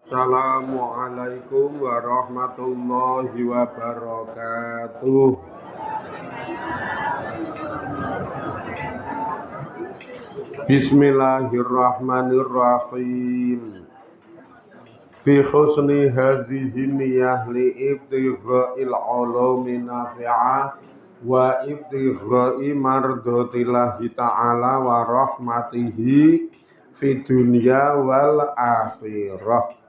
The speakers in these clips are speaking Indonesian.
Assalamualaikum warahmatullahi wabarakatuh. Bismillahirrahmanirrahim. Bi husni hadhihi niyyah li ibtigha'il ulumi nafi'ah wa ibtigha'i mardhatillahi ta'ala wa rahmatihi fid dunya wal akhirah.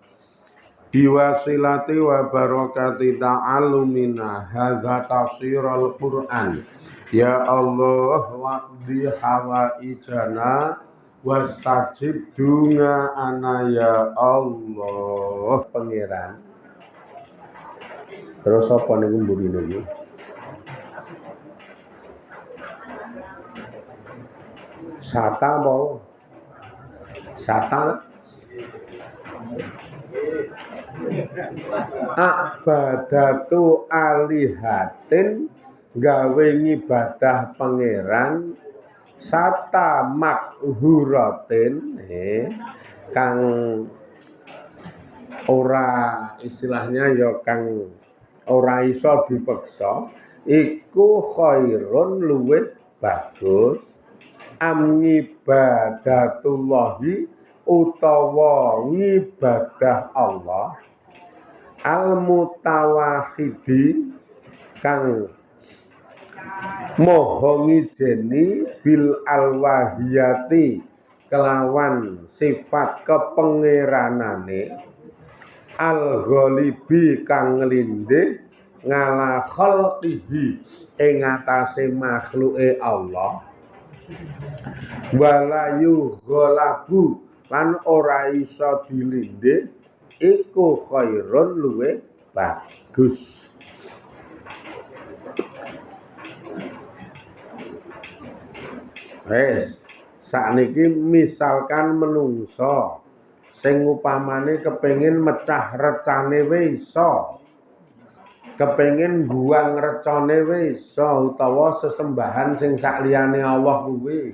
Biwasilati wa barakati ta'allumina hadza tafsirul Qur'an. Ya Allah waqdi hawaijana wastajib dunga ana ya Allah. Pangeran. Terus apa niku mburine iki? Sata apa? Sata Abadatu alihatin gawe ngibadah pangeran sata makhuratin kang ora istilahnya ya kang ora iso dipeksa iku khairun luwih bagus am ngibadatullahi utawa ngibadah Allah al-mutawahhidi kang moho ngijeni bil alwahiyati kelawan sifat kepengeranane al-ghalibi kang nglindih ngala khalqihi ing atase makhluke Allah walayu ghalabu lan ora iso dilindih iku khairun luwih bagus. Wes, sakniki misalkan menungso sing upamane kepengin mecah recane wis iso. Kepengin buang recane wis iso utawa sesembahan sing sakliyane Allah kuwi.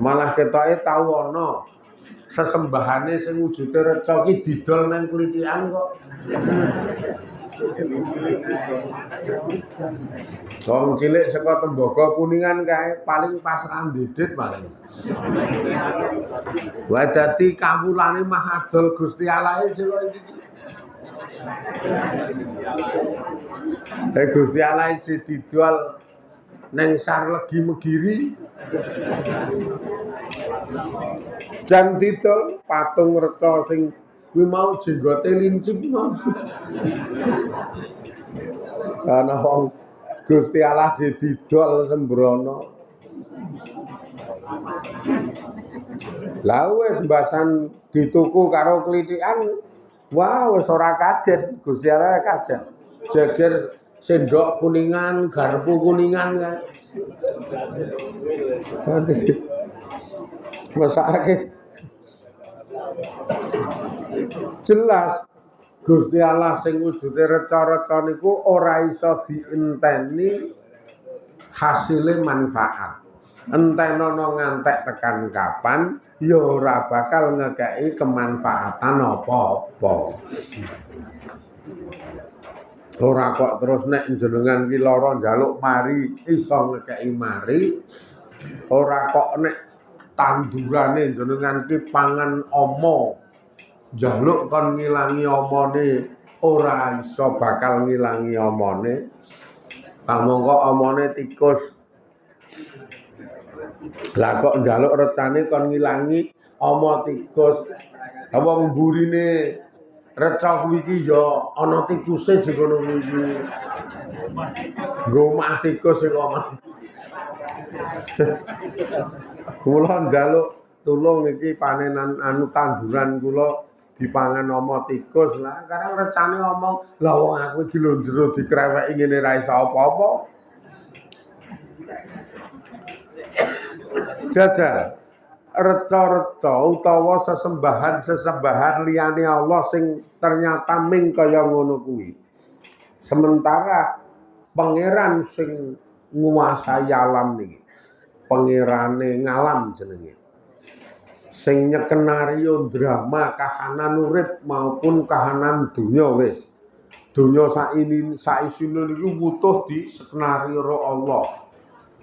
Malah ketoke tau ana sesembahane sing wujude reca ki didol nang klithikan kok. Wong cilik saka Tembaga Kuningan kae paling pasrah ndedit paling. Wa dadi kawulane mahadol Gusti Allah sira iki. Gusti Allah iki didol nang Sarlegi Megiri. Jan didol patung reca sing kuwi mau jenggote lincip mau. Ana wong Gusti Allah didol sembrono. Lah wis mbasan dituku karo klithikan, wah wis ora kajet, Gusti Allah kajet. Jejer sendok Kuningan, garpu Kuningan kae. Mesake jelas Gusti Allah sing wujude reca-reca niku ora iso dienteni hasile manfaat. Entenono ngantek tekan kapan ya ora bakal ngekeki kemanfaatan apa-apa. Ora kok terus nek jenengan ki lara njaluk mari iso ngekeki mari. Ora kok nek tandurane jenengan ki pangan ama njaluk kon ngilangi omone ora iso bakal ngilangi omone. Kamangka omone tikus. Lah kok njaluk recane kon ngilangi ama tikus. Wong mburine reca kuwi iki ya ana tikuse sing ngono kuwi. Nggo omah tikus sing omah. Kula njaluk tulung iki panenan tanduran kula dipangan ama tikus. Lah karang recane omong, lah wong aku iki lho jero dikreweki ngene ra iso apa-apa. Jajal reca-reca utawa sesembahan liyane Allah sing ternyata ming kaya ngono kuwi. Sementara pangeran sing nguasai alam niki, pangerane ngalam jenenge. sing nyekenario drama kahanan urip maupun kahanan dunya wis. Dunya saisine niku wutuh di skenario Allah.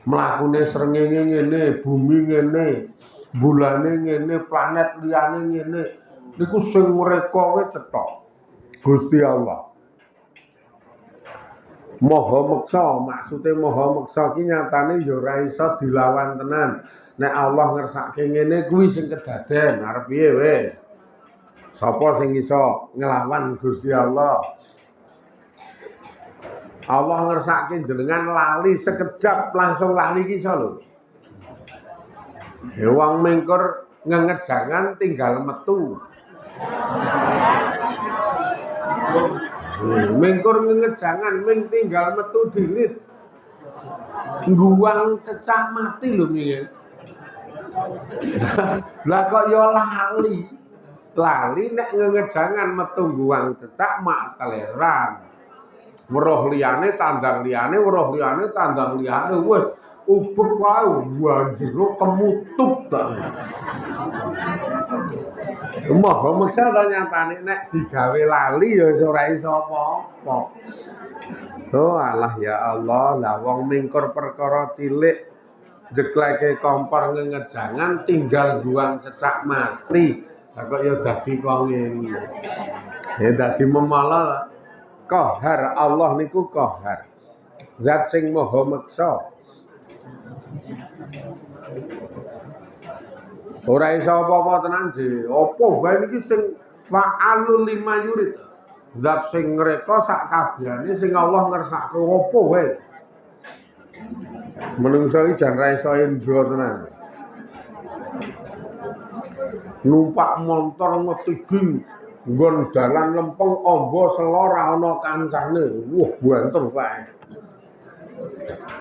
Mlakune srengenge ngene, bumi ngene, bulane ngene, planet liyane ngene. Niku sing mereka wae cetha. Gusti Allah. Maha meksa, maksude maha meksa ki nyatane ya ora iso dilawan tenan. Nek Allah ngersake ngene kuwi sing kedaden, arep piye we? Sapa sing iso nglawan Gusti Allah? Allah ngersake jenengan lali sekejap langsung lali ki iso lho. Ya wong mengkur ngengejangan tinggal metu. Mengkur ngengejangan ming tinggal metu dilit. Ngguwang cecak mati lho piye. Lah kok ya lali. Lali nek ngengejangan metu ngguwang cecak mak keleran. Weruh liyane tandang liyane, weruh liyane tandang liyane wis ubek wae wanjero kemutup ta. Maha meksa ta nyatane nek digawe lali ya ora iso apa-apa. Oh alah ya Allah, lah wong mingkur perkara cilik jekleke kompor ngengejangan tinggal buang cecak mati. Lah kok ya dadi kok ngene. Ya dadi memala qahar Allah niku qahar. Zat sing maha meksa. Ora iso apa-apa tenan ji. Apa wae niki sing fa'alul lima yurid. Zat sing ngreka sak kabehane sing Allah ngersake apa wae. Menungso iki jan ra iso indra tenan. Numpak montor ngetiging nggon dalan lempeng amba sela ra ana kancane. Wah, banter wae.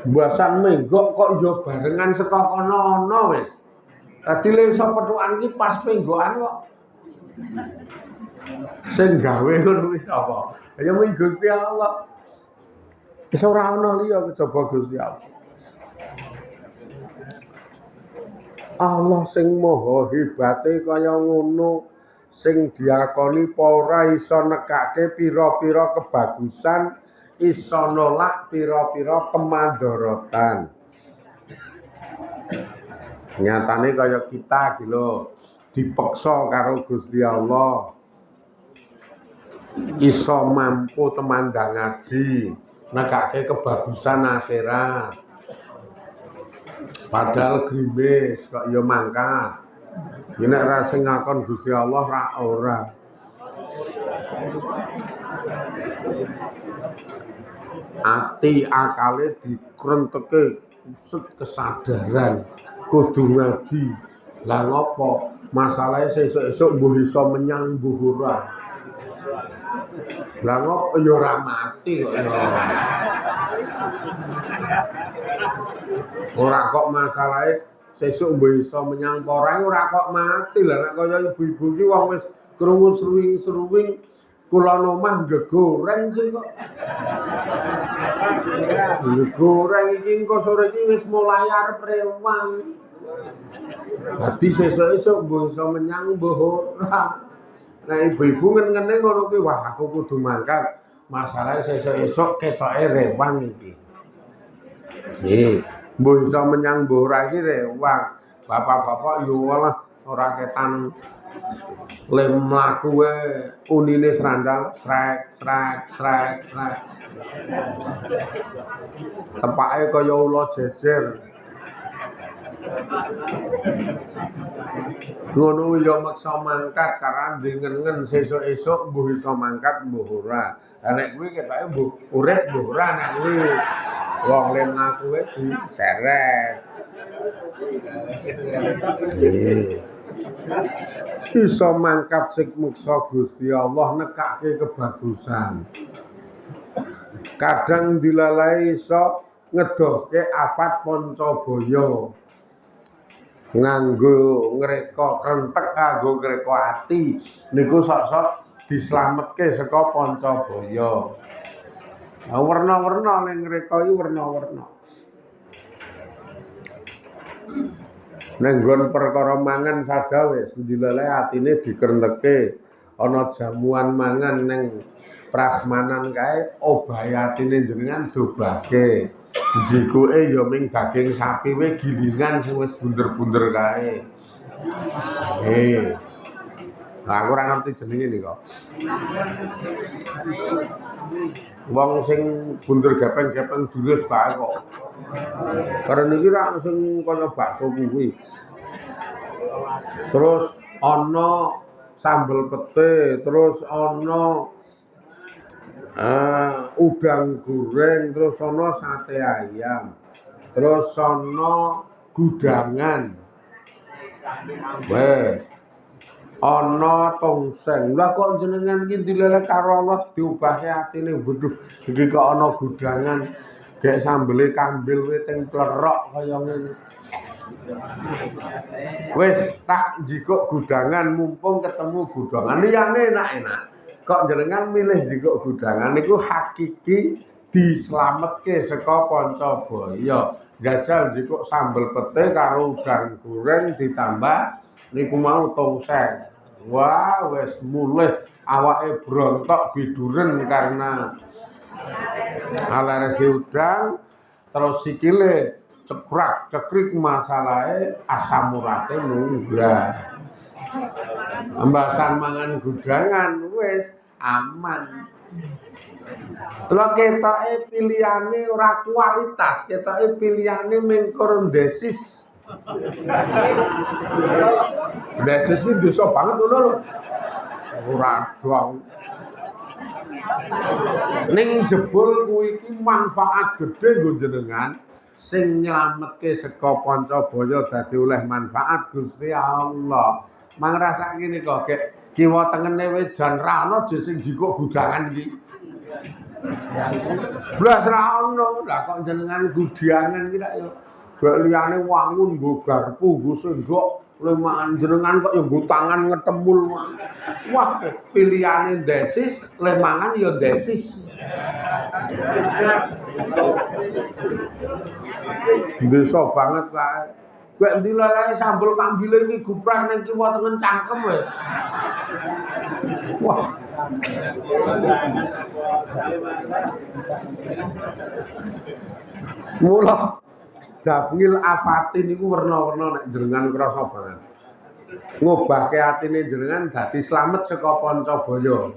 Mbasan menggok kok yo barengan saka kono ana wis. Dadi lek iso pethukan ki pas penggokan kok. Sing gawe ngono wis apa? Ya mung Gusti Allah. Wis ora ana liya kejaba Gusti Allah. Allah sing maha hebate kaya ngono sing diakoni apa ora iso nekake pira-pira kebagusan, iso nolak pira-pira kemandharatan. Nyatane kaya kita iki lho dipeksa karo Gusti Allah. Iso mampu temandang ngaji, nekake kebagusan akhirat. Padahal grimis kok ya mangkat. Ya nek ra sing ngakon Gusti Allah ra ora. Ati akale dikrenteke kesadaran kudu ngaji. Lah ngopo? Masalahe sesuk-esuk mbuh iso menyang mbuh ora. Lah ngopo ya ora mati kok ya. Ora kok masalahe sesuk mbuh iso menyang ora kok mati. Lah nek kaya ibu-ibu ki wong wis krungu seruwing kula omah gegoreng sing kok. Gegoreng iki engko sore iki wis mulai arep rewang. Dadi sesuk-esuk mbuh iso menyang mbuh ora. Nah ibu-ibu ngene ngono kuwi wah aku kudu mangkat. Masalahe sesuk-esuk ketoke rewang iki. Nggih, mbuh iso menyang mbuh ora iki rewang. Bapak-bapak yo walah ora ketan lem mlaku wae unine srandal srek. Tepake kaya ula jejer. Ngono ya maksa mangkat karena dengen sesuk-esuk mbuh iso mangkat mbuh ora. Lah nek kuwi ketoke mbuh urip mbuh ora nek kuwi wong lem mlaku wae diseret. Iso mangkat sing meksa Gusti Allah nekake kebagusan. Kadang dilalai iso ngedohke afat Pancabaya. Nganggo ngreka krentek kanggo ngreka ati niku sok-sok dislametke saka Pancabaya. Nah, werna-werna ning ngreka iki werna-werna. Nek nggon perkara mangan saja wis dileleh atine dikrentekke ana jamuan mangan ning prasmanan kae obahe atine jenengan dobake. Jikuke ya ming daging sapi we gilingan sing wis bunder-bunder kae. Lah aku ora ngerti jenenge nika. Wong sing bunder gepeng-gepeng dulus bae kok. Karena iki ra sing kaya bakso kuwi. Terus ana sambel pete, terus ana udang goreng, terus ana sate ayam. Terus ana gudangan. Weh. Ana tongseng. Lah kok jenengan iki dileleh karo Allah diubahke atine waduh iki kok ana gudangan. Gek sambele kambil weting plerok kaya ngene. Wis tak njikuk gudangan mumpung ketemu gudangan liyane enak-enak. Kok jenengan milih njikuk gudangan niku hakiki dislametke saka Pancabaya. Jajal njikuk sambel pete karo udang goreng ditambah niku mau tongseng. Wah, wis mulih awake brontok biduren karena alergi udang, terus sikile cekrik masalahe asam urate munggah. Embasan mangan gudangan wis aman. Lha ketoke pilihane ora kualitas, ketoke pilihane ming korondesis. Desis iki bisa banget ngono lho. Ora dong. Ning jebul kuwi iki manfaat gedhe nggo jenengan sing nyelametke saka Pancabaya dadi oleh manfaat Gusti Allah. Mangrasake nika gek kiwa tengene wis jan ra ono je sing jikuk gudangan iki. Blas ra ono, lah kok jenengan gudangan iki tak yo gek liyane wangun nggo garpu, nggo sendok, lemangan jenengan kok yo nggo tangan ngetemul. Wah, pilihane desis, lemangan yo desis. Desa banget kae. Gek ndi leleh sambel kambile iki guprak ning kiwa tengen cangkem wae. Wah. Mula Dafngil Afatin niku werna-werna nek jenengan krasa banget. Ngobahke atine jenengan dadi slamet saka Pancabaya.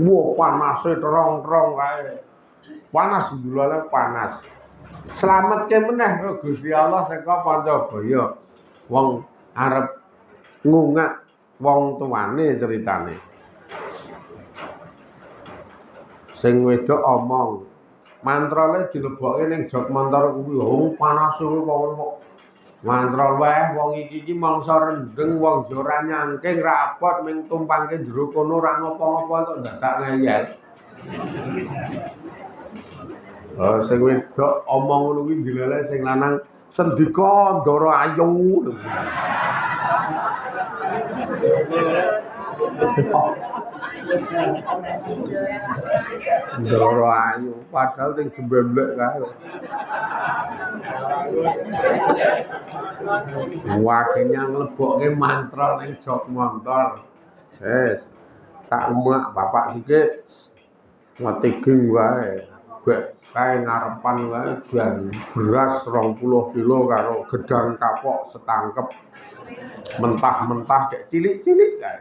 Wah, panase terong-terong kae. Panas ndulale panas. Slametke meneh karo Gusti Allah saka Pancabaya. Wong arep ngungak wong tuane ceritane. Sing wedok omong, mantrane dilebokke ning jog montor kuwi, wong panas kuwi kok. Mantra wae wong iki mangsa rendeng wong ora nyangking rapot ming tumpangke jero kono ora ngopo-ngopo kok dadak ngeyel. Sing wedok omong ngono kuwi dileleh sing lanang sendika ndara ayu. Ndara ayu padahal sing jembemblek kae. Wakenya nglebokke mantra ning jog montor. Wis tak umak bapak sikik ngetiging wae. Gek kae ngarepan wae jan beras 20 kilo karo gedang kapok setangkep. Mentah-mentah kayak cilik-cilik kae.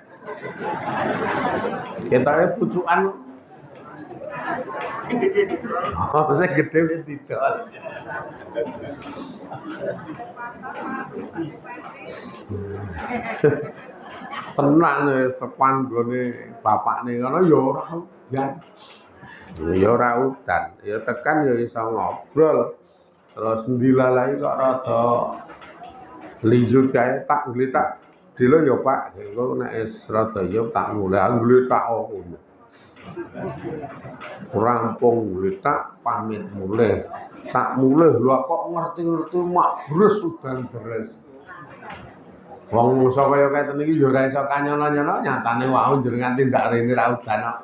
Ketoke pucukan. Oh, sing gedhe wis didol. Tenan wis sepan gone bapakne ngono ya ora udan. Ya ora udan, ya tekan ya iso ngobrol. Terus ndilalahi kok rada linjut kae tak ngletak. Dilo ya Pak, engko nek wis rada ya tak mulih ngletak ngono. Rampung ngletak pamit mulih. Tak mulih lho kok ngerti-ngerti mak bres udan deres. Wong musa kaya keten iki ya ora iso kanyono-nyono nyatane wau jenengan tindak rene ra udan kok.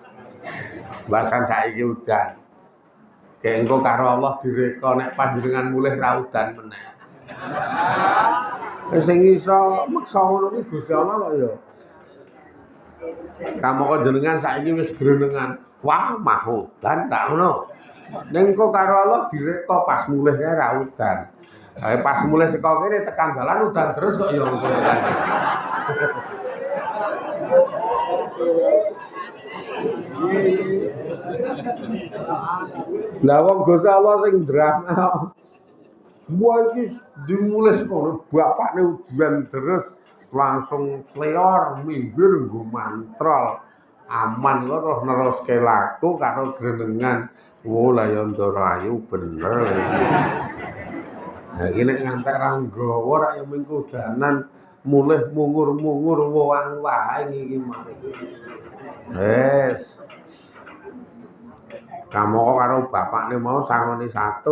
Bahasan saiki udan. Kek engko karo Allah direka nek panjenengan mulih ra udan meneh. Sing iso meksa ngono kuwi Gusti Allah kok ya. Kamu kok jenengan saiki wis grenengan. Wah, mahudan tak ngono. Ning kok karo Allah direka pas mulih kae ra udan. Pas mulih saka kene tekan dalan udan terus kok ya ngono. Lah wong Gusti Allah sing drama. Wah iki dimulai kono bapakne udan terus langsung sleor minggir nggo mantrol. Aman kok terus neruske laku karo grenengan. Oh lah ya Ndara Ayu bener. Nah iki nek ngantek ra nggawa ra ya mengko udanan mulih mungur-mungur wang-wang iki mari. Wes. Kamu kok karo bapakne mau sangone 100.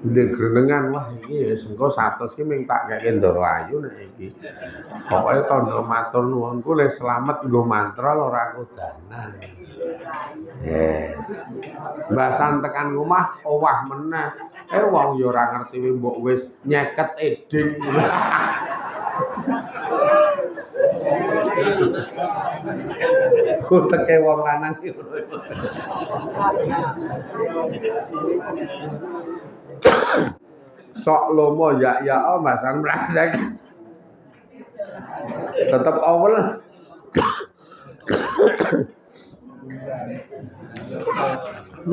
Ndek grenengan wah iki wis engko 100 ki ming tak keke Ndara Ayu nek iki. Pokoke tandha matur nuwunku le slamet nggo mantra ora kodanan. Yes. Basan tekan omah owah meneh. Wong ya ora ngerti mbok wis nyeket eding. Kuteke wong lanang iki ngono. Sok lomo ya mbasan mrandek. Tetep awel.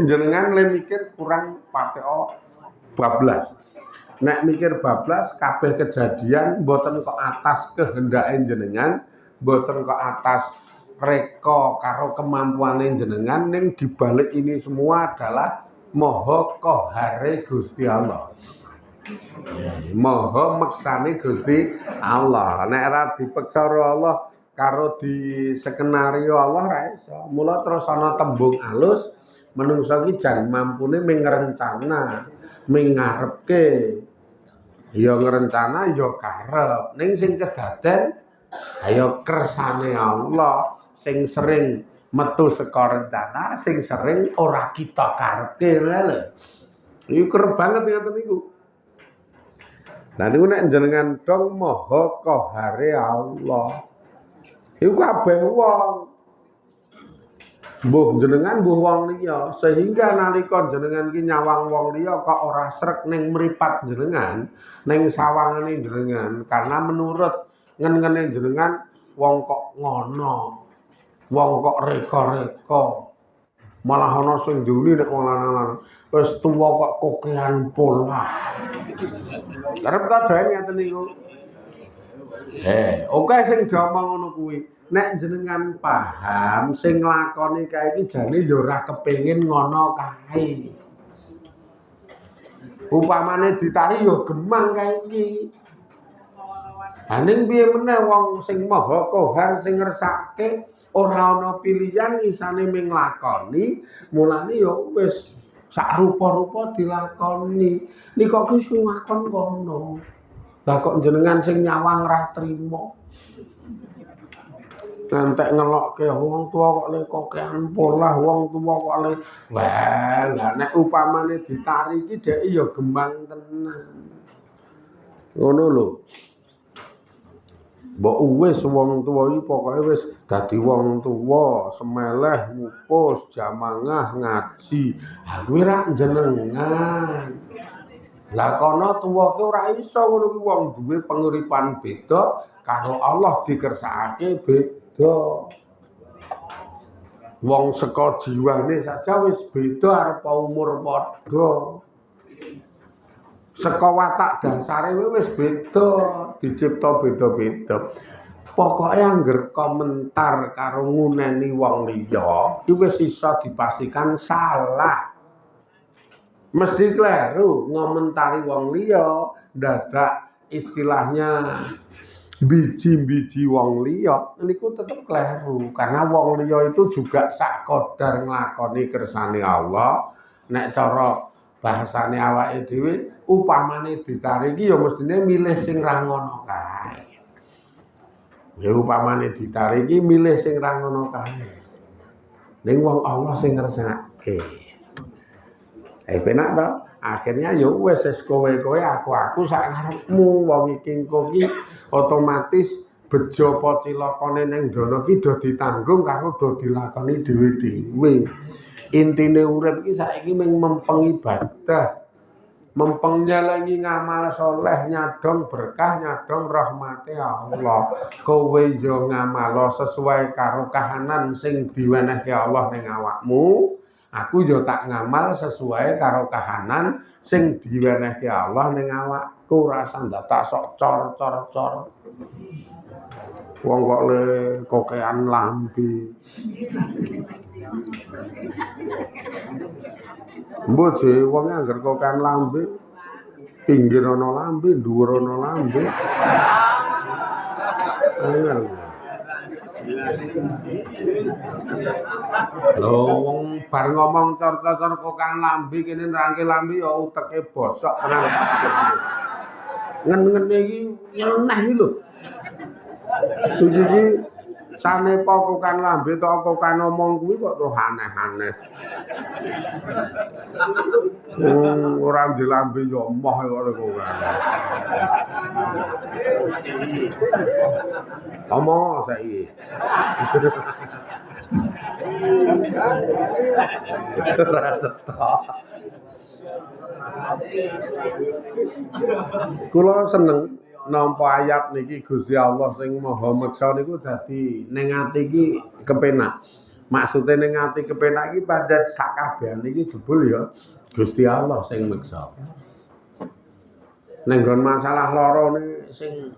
Jenengan le mikir kurang pateo bablas. Nek mikir bablas kabeh kejadian mboten kok atas kehendake jenengan, mboten kok atas reka karo kemampuane jenengan ning dibalik ini semua adalah Maha Qahare Gusti Allah. Maha meksane Gusti Allah. Nek ora dipeksa Allah karo di skenario Allah ra iso. Mula terus ana tembung alus menungso iki jan mampune ming ngrencana, ming ngarepke. Ya ngrencana ya karep. Ning sing kedaden ayo kersane Allah sing sering metu saka rencana, sing sering ora kita karepke lho. Iku kerep banget ngoten niku. Lah niku nek jenengan dong Maha Qahare Allah. Iku kabeh wong. Mbuh jenengan mbuh wong liya, sehingga nalika jenengan ki nyawang wong liya kok ora srek ning mripat jenengan, ning sawangane jenengan karena menurut ngen-ngene jenengan wong kok ngono. Wong kok reka-reka. Malah ana sing nduli nek wong lanang wis tuwa kok kokean pola. Arep ta dhewe ngeten niku. Oke sing diomong ngono kuwi. Nek jenengan paham sing nglakoni kae iki jane ya ora kepengin ngono kae. Upamane ditari ya gemang kae iki. Ha ning piye meneh wong sing Maha Qahar sing ngersake ora ana pilihan isane ming nglakoni, mulane ya wis sak rupa-rupa dilakoni. Nika ki sing ngakon kono. Lah kok jenengan sing nyawang ra trima. Nantek ngelokke wong tua kok le kokean polah, wong tua kok le wah, lah nek upamane ditari iki dhek ya gembang tenan. Ngono lho. Mbok wis wong tua iki pokoke wis dadi wong tua, semeleh, mupus, jamangah, ngaji. Ha kuwi ra jenengan. Lah kono tuwa ki ora iso ngono ki wong duwe penguripan beda karo Allah dikersakake beda. Wong saka jiwane saja wis beda arep umur padha. Saka watak dasare wis beda, dicipta beda-beda. Pokoke angger komentar karo nguneni wong liya, iki wis iso dipastikan salah. Mesti kleru ngomentari wong liya, dadak istilahnya biji-biji wong liya niku tetep kleru karena wong liya itu juga sak kodar nglakoni kersane Allah. Nek cara bahasane awake dhewe upamane ditari iki ya mestine milih sing ra ngono kae. Ya upamane ditari iki milih sing ra ngono kae. Ning wong Allah sing ngersakake. Penak to? Akhirnya ya wis kowe aku sak karepmu wong iki engko ki otomatis bejo apa cilakane ning dono ki do ditanggung karo do dilakoni dhewe-dhewe. Intine urip ki saiki mung mempeng ibadah. Mempeng nyelengi ngamal soleh nyadong berkah nyadong rahmate Allah. Kowe yo ngamalo sesuai karo kahanan sing diwenehke Allah ning awakmu. Aku yo tak ngamal sesuai karo kahanan sing diwenehke Allah ning awakku, rasa ndatak sok cor. Wong kok le kokean lambe. Mbok je wong angger kokean lambe pinggir ana lambe, dhuwur ana lambe. Angel. Lho wong bar ngomong cor-cor kokan lambi kene nerangke lambi ya uteke bosok tenan. Ngen-ngene iki nyeleneh iki lho. Iki sanepa kokan lambi to kokan ngomong kuwi kok terus aneh-aneh. Ora di lambi ya emoh kok kokan. Omong saiki. Ora cetok. Kula seneng nampa ayat niki Gusti Allah sing Maha Meksa niku dadi ning ati iki kepenak. Maksude ning ati kepenak iki pancen sakabehane iki jebul ya Gusti Allah sing meksa. Ning nggon masalah lara ni sing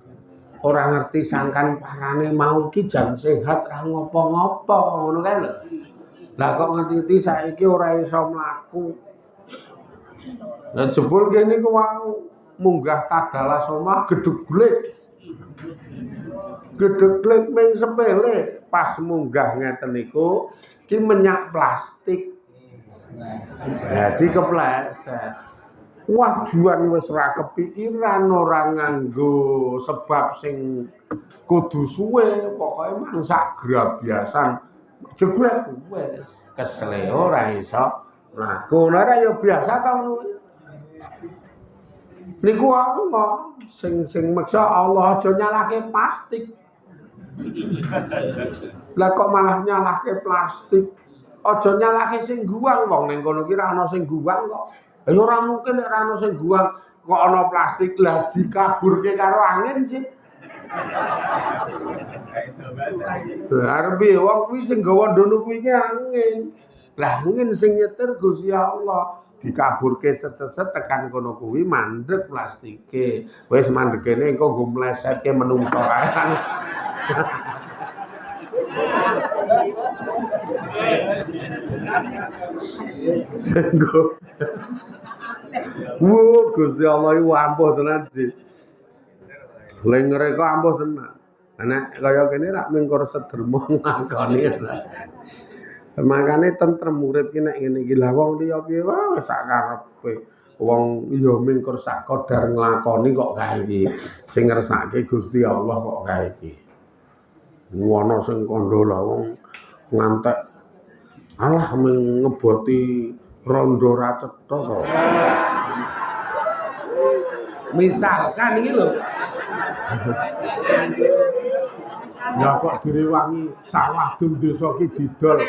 ora ngerti sangkan parane mau ki jan sehat ra ngopo-ngopo ngono kae lho. Lah kok ngerti saiki ora iso mlaku. Lah jebul kene ku wau munggah tadalah soma gedheg-gleg. Gedheg-gleg ming sepele pas munggah ngeten niku ki menyak plastik. Jadi kepleset. Wah juan wis ra kepikiran ora nganggo sebab sing kudu suwe pokoke mangsak grabyasan jeglek wis kesele ora iso mlaku ora ya biasa ta ngono niku Allah sing meksa Allah aja nyalahke plastik lah kok malah nyalahke plastik aja nyalahke sing guwang wong ning kono ki ra ana sing guwang kok. Ya ora mungkin nek ora ana sing guwang kok ana plastik lah dikaburke karo angin sih. Arep wong kuwi sing gawa ndono kuwi ki angin. Lah angin sing nyetir Gusti Allah dikaburke set-set tekan kono kuwi mandek plastike. Wis mandekene engko nggo mlesetke menungso kae. Wo Gusti Allah iku ampuh tenan sih. Lengere kok ampuh tenan. Nek kaya kene rak mingkur sedermo ngakoni. Makane tentrem urip ki nek ngene iki lah wong liya piye wae sak karepe. Wong ya mingkur sak kodar nglakoni kok kae iki. Sing ngersake Gusti Allah kok kae iki. Ana sing kandha lah wong ngantek alah ngeboti rondo ra cetha to. Misalkan iki lho. Ya kok direwangi sawah dum desa ki didol.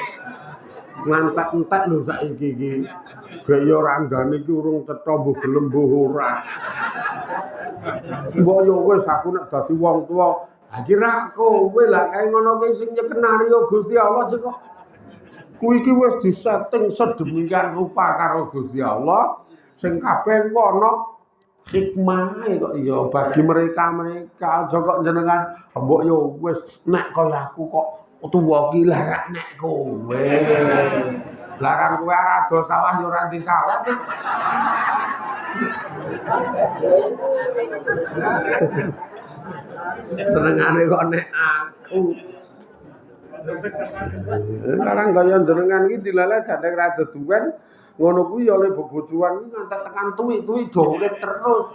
Ngantek-entek lho saiki iki. Gaya randane iki urung cetha mbuh gelem mbuh ora. Mbok yo wis aku nek dadi wong tuwa akhirnya kowe lah kae ngono ki sing nyekenario Gusti Allah sing kok kuwi iki wis disetting sedemikian rupa karo Gusti Allah sing kabeh engko ana hikmahe kok ya bagi mereka aja kok jenengan mbok yo wis nek kaya aku kok tuwa ki larak nek kowe larang kowe ora ado sawah yo ora di sawah sih. Senengane kok nek aku. Sekarang kaya jenengan iki dileleh gandeng ra deduwen ngono kuwi ya le bobojoan iki ngantek tekan tuwi-tuwi do urip terus.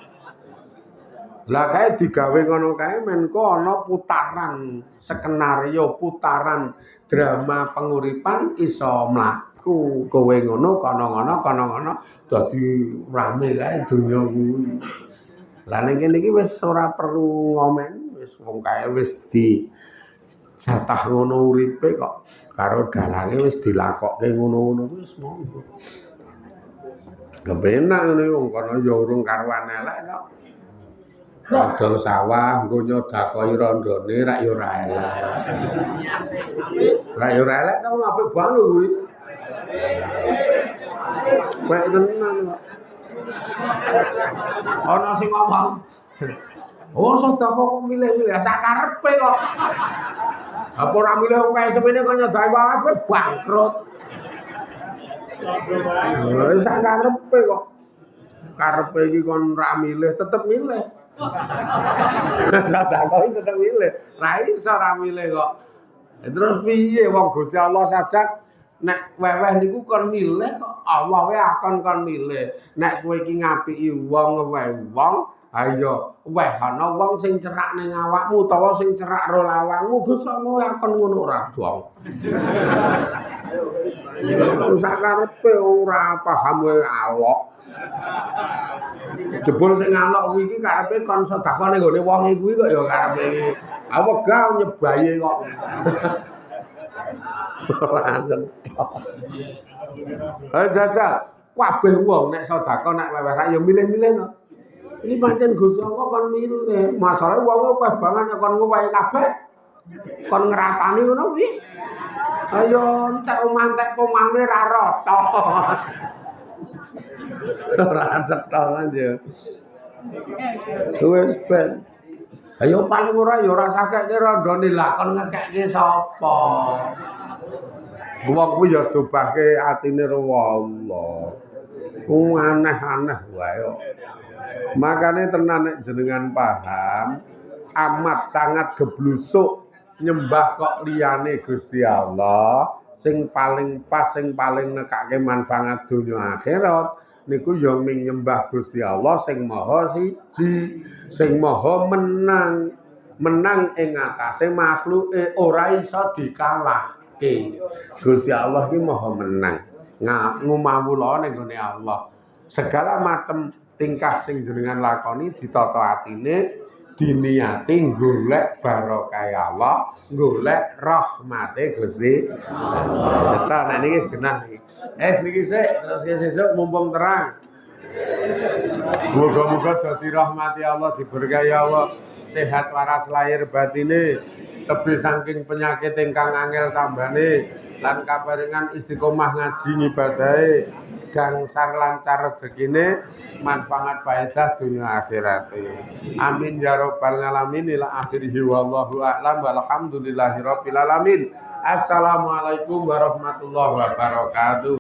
Lah kae digawe ngono kae menko ana putaran skenario, putaran drama penguripan iso mlaku. iku kowe ngono kono ngono dadi rame kae donya kuwi. Lah ning kene iki wis ora perlu ngomen, wis wong kae wis di jatah ngono uripe kok karo dalange wis dilakokke ngono-ngono wis monggo. Kepenak ngene wong kono ya urung karuan elek kok. Rodol sawah engko nyodakoi rondone rak ya ora elek. Rak ya ora elek to apik banget kuwi. Baik tenan kok. Ana sing ngomong. Oh, sedekah kok milih-milih sakarepe kok. Apa ora milih kaya semene kok nyodai wae bangkrut. Wis sakarepe kok. Karepe iki kon ra milih tetep milih. Sedekah iki tetep milih. Ra iso ra milih kok. Terus piye wong Gusti Allah sajak nek weweh niku kon milih kok Allah wae akon kon milih. Nek kowe iki ngapiki wong ngewehi wong, ayo weh ana wong sing cerak ning awakmu utawa sing cerak ro lawangmu Gusti Allah wae akon ngono ora dong. Sakarepe ora paham wae alok. Jebul sing alok kuwi iki karepe kon sedekah ning gone wong kuwi kok ya karepe iki. Ah wegah nyebaye kok. Ora cetok. Jajal, kabeh wong nek sedekah nek weweh ra ya milih-milih to. Iki pancen Gusti Allah kon milih. Masalahe wong akeh banget kon ngowahi kabeh. Kon ngratani ngono kuwi. Ayo entek omantek pomane ra rata. Ora cetok aja. Wis ben. Ayo paling ora ya ora sakeke rondone lah kon ngekekke sapa. Wong kuwi ya dobahke atine ro Allah. Aneh-aneh wae kok. Makane tenan nek jenengan paham amat sangat geblusuk nyembah kok liyane Gusti Allah sing paling pas sing paling nekake manfaat donya akhirat niku ya ming nyembah Gusti Allah sing maha siji sing maha menang ing atase makhluke ora iso dikalahke. Gusti Allah iki maha menang. Ngumawula ning gone Allah. Segala macam tingkah sing jenengan lakoni ditata atine diniati golek barokah Allah, golek rahmate Gusti Allah. Cetok nek niki genah iki. Niki sik terus sesuk mumpung terang. Muga-muga dadi rahmati Allah, diberkahi Allah, sehat waras lahir batine, tebih saking penyakit ingkang angel tambane, lan kaparingan istiqomah ngaji ngibadahe, gangsar lancar rezekine, manfaat faedah dunia akhirate. Amin ya rabbal alamin. Ila akhirih wallahu a'lam walhamdulillahi rabbil alamin. Assalamualaikum warahmatullahi wabarakatuh.